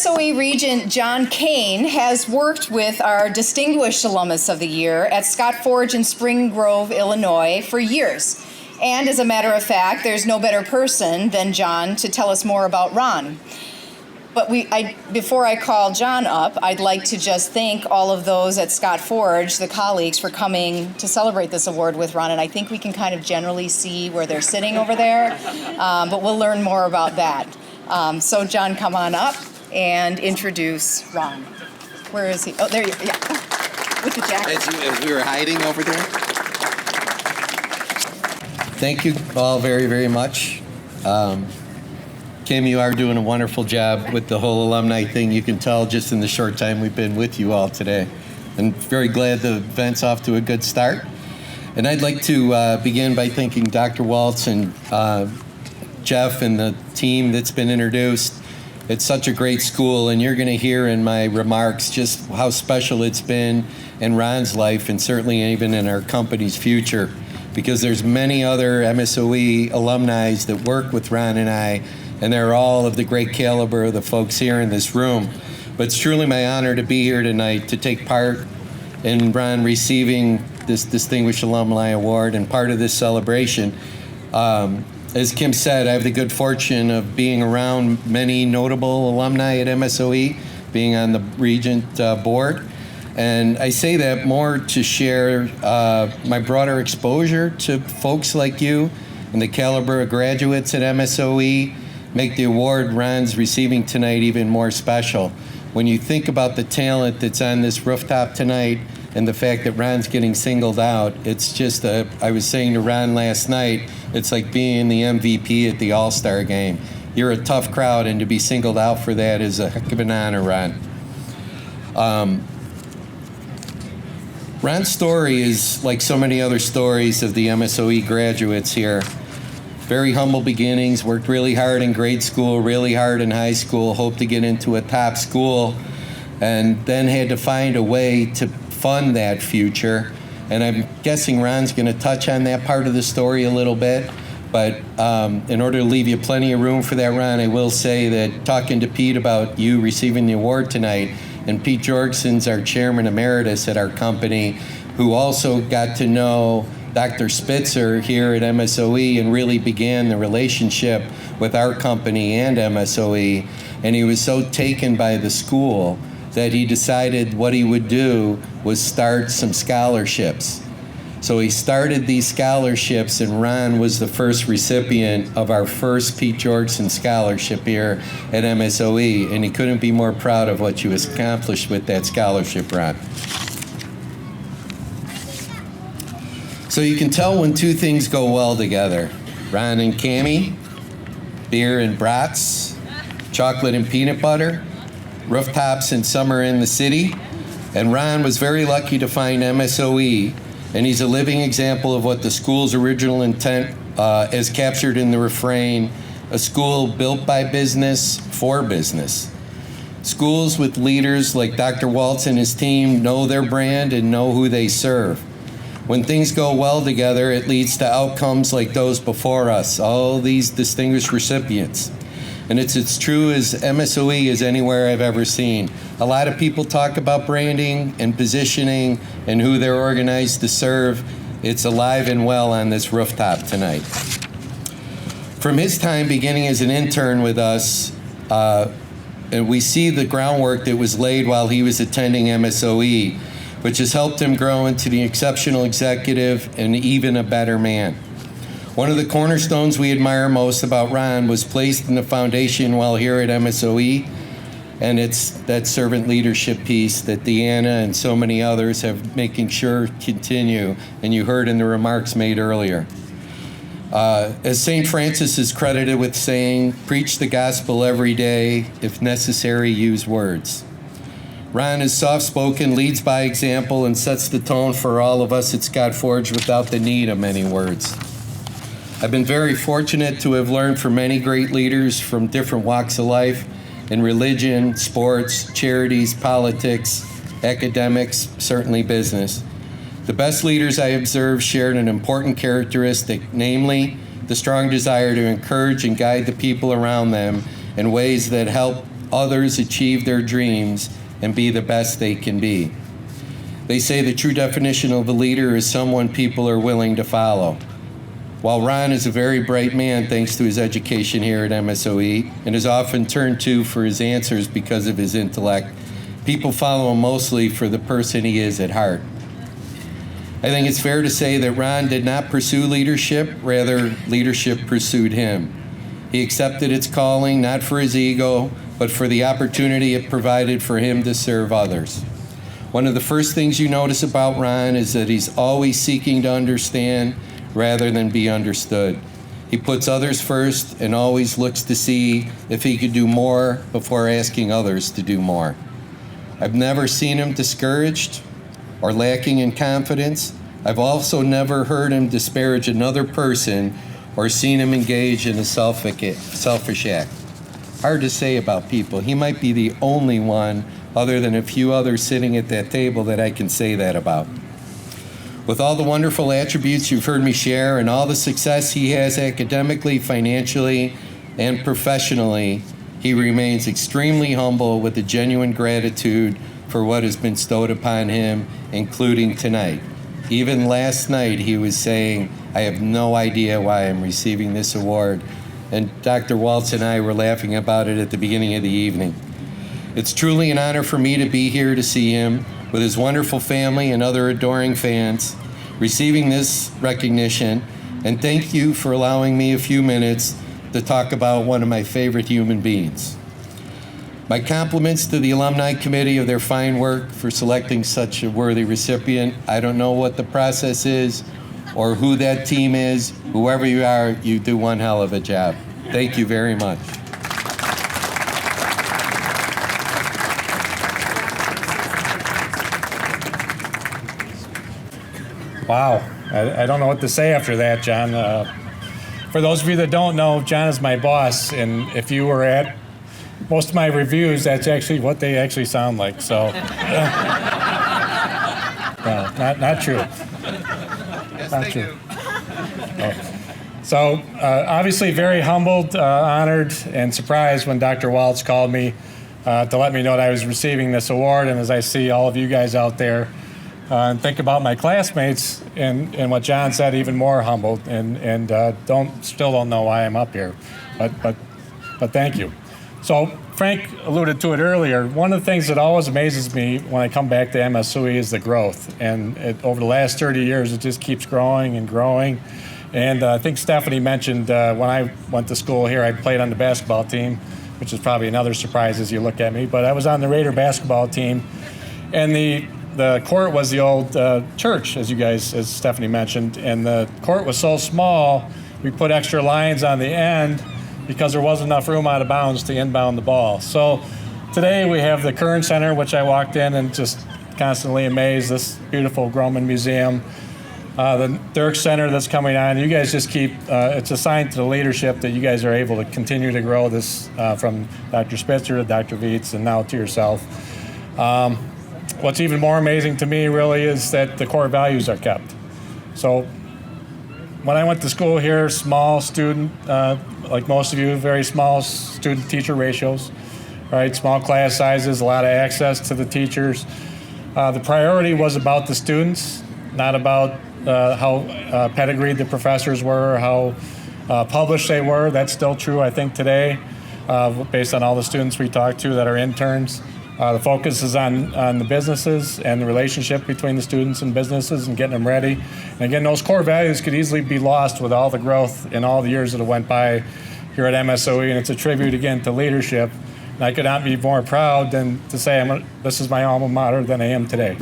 MSOE Regent John Kane has worked with our Distinguished Alumnus of the Year at Scott Forge in Spring Grove, Illinois for years. And as a matter of fact, there's no better person than John to tell us more about Ron. But before I call John up, I'd like to just thank all of those at Scott Forge, the colleagues, for coming to celebrate this award with Ron. And I think we can kind of generally see where they're sitting over there, but we'll learn more about that. So John, come on up and introduce Ron. Where is he? Oh, there you go. Yeah. With the jacket. As we were hiding over there. Thank you all very, very much. Kim, you are doing a wonderful job with the whole alumni thing. You can tell just in the short time we've been with you all today. And very glad the event's off to a good start. And I'd like to begin by thanking Dr. Waltz and Jeff and the team that's been introduced. It's such a great school, and you're going to hear in my remarks just how special it's been in Ron's life and certainly even in our company's future, because there's many other MSOE alumni that work with Ron and I, and they're all of the great caliber of the folks here in this room. But it's truly my honor to be here tonight to take part in Ron receiving this Distinguished Alumni Award and part of this celebration. As Kim said, I have the good fortune of being around many notable alumni at MSOE, being on the Regent board. And I say that more to share my broader exposure to folks like you and the caliber of graduates at MSOE, make the award Ron's receiving tonight even more special. When you think about the talent that's on this rooftop tonight and the fact that Ron's getting singled out, it's just I was saying to Ron last night, it's like being the MVP at the All-Star game. You're a tough crowd, and to be singled out for that is a heck of an honor, Ron. Ron's story is like so many other stories of the MSOE graduates here. Very humble beginnings, worked really hard in grade school, really hard in high school, hoped to get into a top school, and then had to find a way to fund that future. And I'm guessing Ron's going to touch on that part of the story a little bit. But in order to leave you plenty of room for that, Ron, I will say that talking to Pete about you receiving the award tonight, and Pete Jorgensen's our chairman emeritus at our company, who also got to know Dr. Spitzer here at MSOE and really began the relationship with our company and MSOE. And he was so taken by the school that he decided what he would do was start some scholarships. So he started these scholarships, and Ron was the first recipient of our first Pete Jorgensen scholarship here at MSOE, and he couldn't be more proud of what you accomplished with that scholarship, Ron. So you can tell when two things go well together. Ron and Cammie, beer and brats, chocolate and peanut butter, rooftops and summer in the city. And Ron was very lucky to find MSOE, and he's a living example of what the school's original intent is captured in the refrain, a school built by business for business. Schools with leaders like Dr. Waltz and his team know their brand and know who they serve. When things go well together, it leads to outcomes like those before us, all these distinguished recipients. And it's as true as MSOE as anywhere I've ever seen. A lot of people talk about branding and positioning and who they're organized to serve. It's alive and well on this rooftop tonight. From his time beginning as an intern with us, and we see the groundwork that was laid while he was attending MSOE, which has helped him grow into the exceptional executive and even a better man. One of the cornerstones we admire most about Ron was placed in the foundation while here at MSOE, and it's that servant leadership piece that Deanna and so many others have making sure continue, and you heard in the remarks made earlier. As St. Francis is credited with saying, preach the gospel every day, if necessary, use words. Ron is soft-spoken, leads by example, and sets the tone for all of us at Scott Forge without the need of many words. I've been very fortunate to have learned from many great leaders from different walks of life in religion, sports, charities, politics, academics, certainly business. The best leaders I observed shared an important characteristic, namely the strong desire to encourage and guide the people around them in ways that help others achieve their dreams and be the best they can be. They say the true definition of a leader is someone people are willing to follow. While Ron is a very bright man thanks to his education here at MSOE and is often turned to for his answers because of his intellect, people follow him mostly for the person he is at heart. I think it's fair to say that Ron did not pursue leadership, rather leadership pursued him. He accepted its calling not for his ego, but for the opportunity it provided for him to serve others. One of the first things you notice about Ron is that he's always seeking to understand rather than be understood. He puts others first and always looks to see if he could do more before asking others to do more. I've never seen him discouraged or lacking in confidence. I've also never heard him disparage another person or seen him engage in a selfish act. Hard to say about people. He might be the only one, other than a few others sitting at that table, that I can say that about. With all the wonderful attributes you've heard me share and all the success he has academically, financially, and professionally, he remains extremely humble with a genuine gratitude for what has been bestowed upon him, including tonight. Even last night, he was saying, I have no idea why I'm receiving this award. And Dr. Waltz and I were laughing about it at the beginning of the evening. It's truly an honor for me to be here to see him with his wonderful family and other adoring fans, receiving this recognition. And thank you for allowing me a few minutes to talk about one of my favorite human beings. My compliments to the Alumni Committee of their fine work for selecting such a worthy recipient. I don't know what the process is or who that team is. Whoever you are, you do one hell of a job. Thank you very much. Wow, I don't know what to say after that, John. For those of you that don't know, John is my boss, and if you were at most of my reviews, that's actually what they actually sound like. So, no, not true. Yes, Not they true. do. So, obviously very humbled, honored, and surprised when Dr. Waltz called me to let me know that I was receiving this award. And as I see all of you guys out there, and think about my classmates and what John said, even more humbled, and still don't know why I'm up here, but thank you. So Frank alluded to it earlier. One of the things that always amazes me when I come back to MSOE is the growth, and over the last 30 years, it just keeps growing and growing. And I think Stephanie mentioned when I went to school here, I played on the basketball team, which is probably another surprise as you look at me. But I was on the Raider basketball team, and the court was the old church, as Stephanie mentioned, and the court was so small, we put extra lines on the end because there wasn't enough room out of bounds to inbound the ball. So today we have the Kern Center, which I walked in and just constantly amazed, this beautiful Groman Museum. The Dirk Center that's coming on. You guys just keep, it's a sign to the leadership that you guys are able to continue to grow this from Dr. Spitzer to Dr. Vietz and now to yourself. What's even more amazing to me really is that the core values are kept. So when I went to school here, small student, like most of you, very small student-teacher ratios, right? Small class sizes, a lot of access to the teachers. The priority was about the students, not about how pedigreed the professors were, how published they were. That's still true, I think, today, based on all the students we talked to that are interns. The focus is on the businesses and the relationship between the students and businesses and getting them ready. And again, those core values could easily be lost with all the growth in all the years that have went by here at MSOE, and it's a tribute, again, to leadership. And I could not be more proud than to say this is my alma mater than I am today.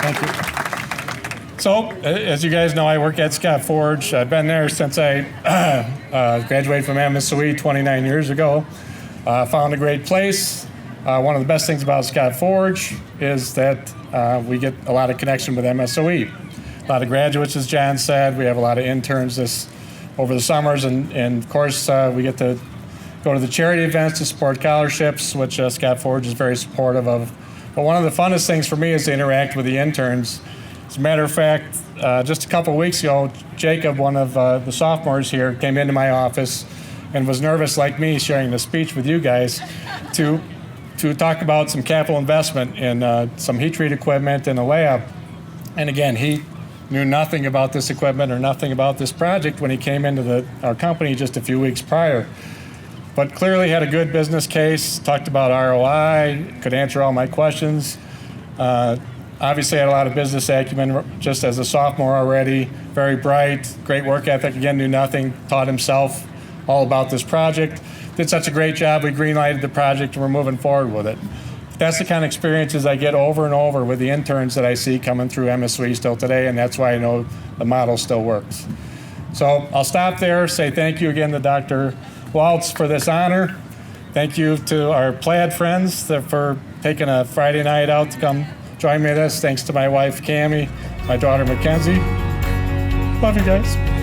Thank you. So, as you guys know, I work at Scott Forge. I've been there since I graduated from MSOE 29 years ago. Found a great place. One of the best things about Scott Forge is that we get a lot of connection with MSOE. A lot of graduates, as John said. We have a lot of interns over the summers, and of course, we get to go to the charity events to support scholarships, which Scott Forge is very supportive of. But one of the funnest things for me is to interact with the interns As a matter of fact, just a couple weeks ago, Jacob, one of the sophomores here, came into my office and was nervous like me sharing the speech with you guys to talk about some capital investment in some heat treat equipment in the lab. And again, he knew nothing about this equipment or nothing about this project when he came into our company just a few weeks prior. But clearly had a good business case, talked about ROI, could answer all my questions. Obviously had a lot of business acumen just as a sophomore already, very bright, great work ethic, again, knew nothing, taught himself all about this project. Did such a great job, we green-lighted the project and we're moving forward with it. That's the kind of experiences I get over and over with the interns that I see coming through MSW still today, and that's why I know the model still works. So I'll stop there, say thank you again to Dr. Waltz for this honor. Thank you to our Plaid friends for taking a Friday night out to come join me in this. Thanks to my wife, Cammie, my daughter, Mackenzie. Love you guys.